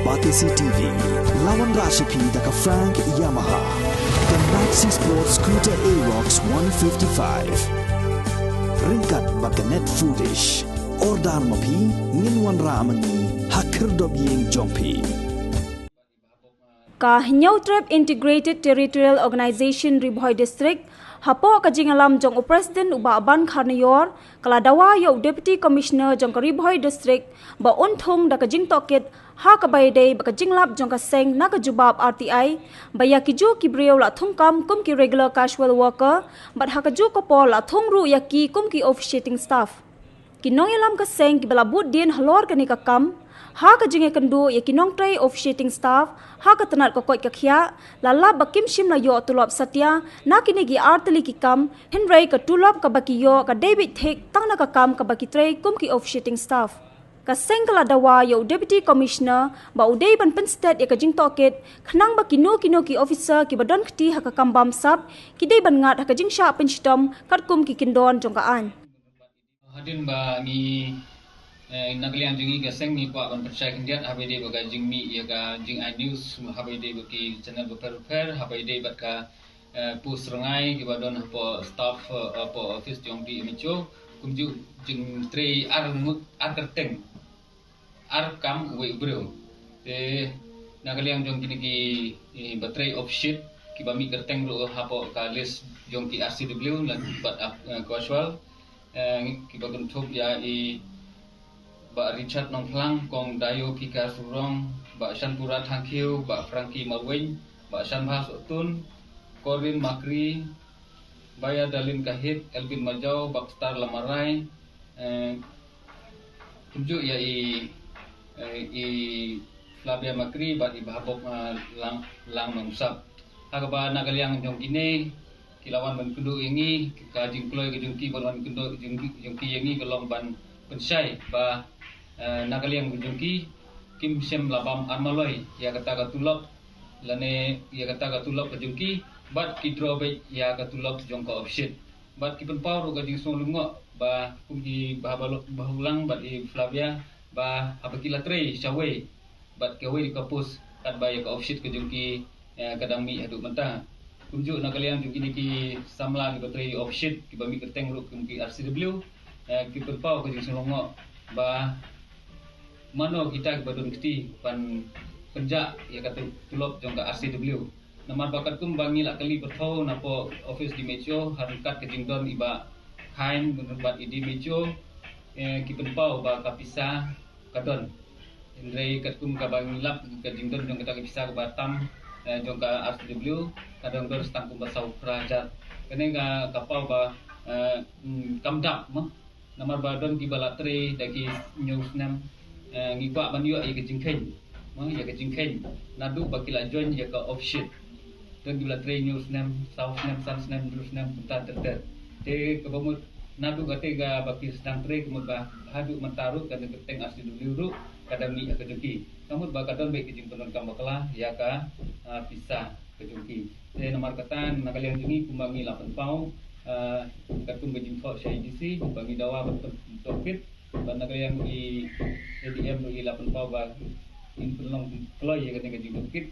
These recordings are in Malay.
Batisi TV, lawan Rashipi daka Frank Yamaha, dan Maxi Sports Scooter Aerox 155. Ringkat baka net foodish, ordar mapi, nginwan ramani, hakir dobyeng jompi. New Trap Integrated Territorial Organization Ribhoi District hapo ka jingalam jong President uba aban Kharnayor kala dawa yo Deputy Commissioner jong ka Ribhoi District ba unthong da ka jing tokit ha ka bayde ba ka jinglap jong ka seng na ka jubab RTI ba ya ki ju ki breu la thungkam kum ki regular casual worker but ha ka ju ko pol la thungru ya ki kum ki officiating staff kinong ilam ka seng ki bala bud din halor ka ni ka kam ha ka jinge kandu ya kinong tray officiating staff ha ka tanat ko koi ka khya lala bakim shim la yo tulop satya na kini gi artli ki kam henry ka tulop ka baki yo ka David Thek tang na ka kam ka baki tray kum ki officiating staff ka sengkala dawa yo Deputy Commissioner ba udai ban pen state ya ka jing toket khnang ba kino ki officer ki badon khti ha ka kam bam sap ki dei ban ngat ha ka jing sha pen stom kat kum ki kindon jong ka an hadin ba ni nagalian jingi gaseng ni kwa ban percaya kendiat habede baga jingmi ya ga jing inews habede bagi channel beper habede batka pus rengai ki badon po staff po office jong di micho kumju jing tre ar kerteng ar kam we bro te nagalian jong kini ki battery of shit ki bami kerteng ro hapo ka list jong ki RCW lan bat casual ki bagun thop ya ba Richard Nongklang kong Dayo Pika Surong ba Shanpura Thangkiu ba Frankie Maweng ba Shanbha Sotun Corin Makri Baya Dalin Kahit Elvin Majau Bakstar Lamarai tunjuk ya Flavia Makri ba ibabok lang mangusap agaba nagaliang jong kini kilawan ban kundu ingi ka jingkloy ke jungki ban kundu jungki ingi kelong ban pensai ba nagaliang jungki kim sem labam armaloi ya kata katulop lane ya kata katulop jungki bat kidrobe ya katulop jongka offset bat kipen pau ga jing solungo ba kumji bahulang bat Flavia ba abakila tre shawe bat kewe di kapus kat ba ya ka offset ke jungki kadami adu mentah kunjuk nagaliang jungki ni ki samla di bateri offset ki bami kerteng ru kumki RCW kipen pau ke jing solungo ba mano kita badun kiti pan penjak ya kata tulop jongka RCW namar bakat kum bangi la kali bertau napo office di Mejo harkat ke jingdon iba kain berbat di Mejo ki penpau ba kapisa kadon indrei kat kum ka bangi lap ke jingdon jongka kapisa ke Batam jongka RCW kadang dor stang kum basau kerajat kene ga kapau ba kamdap mah namar badon ki balatre daki news nam ngikwa ban yo ai ke jingkhen mang ya ke jingkhen nadu bakila join ya ka offshit dan bila train news nam south nam sun nam news nam ta ter te ke bamut nadu gate ga baki sedang tre kemut ba hadu mentaru kan keteng asli dulu kadami ya ke jungki kamut ba kadon be ke jing penon kam bakala ya ka pisah ke jungki te nomor katan nakalian jungi kumbangi 8 pau katung ke jingko CIDC kumbangi dawa betul tokit banda yang di ADM di 8 pau ba in pelong ploy ya ketika jingkit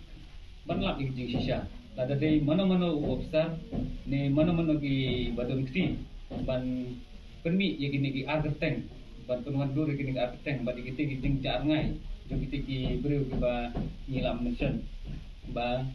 ban lap jing sisa ada dei mana-mana officer ne mana-mana ki badon kti ban permi ya kini ki argeteng ban penuhan dur kini ki argeteng ba dikiti jing jar ngai jong kiti ki breu ki ba ngilam mission ba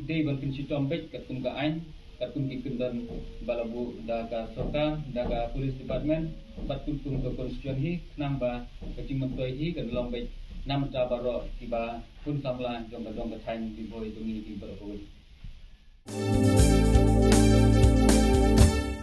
ide ban pinsi tombek katung ka ain katung ki kendon balabu daga soka daga police department batul tung ke konstituen hi namba kecing mentoi hi ke dalam baik nam ta baro tiba pun samla jong ka thain di boy tungi di baro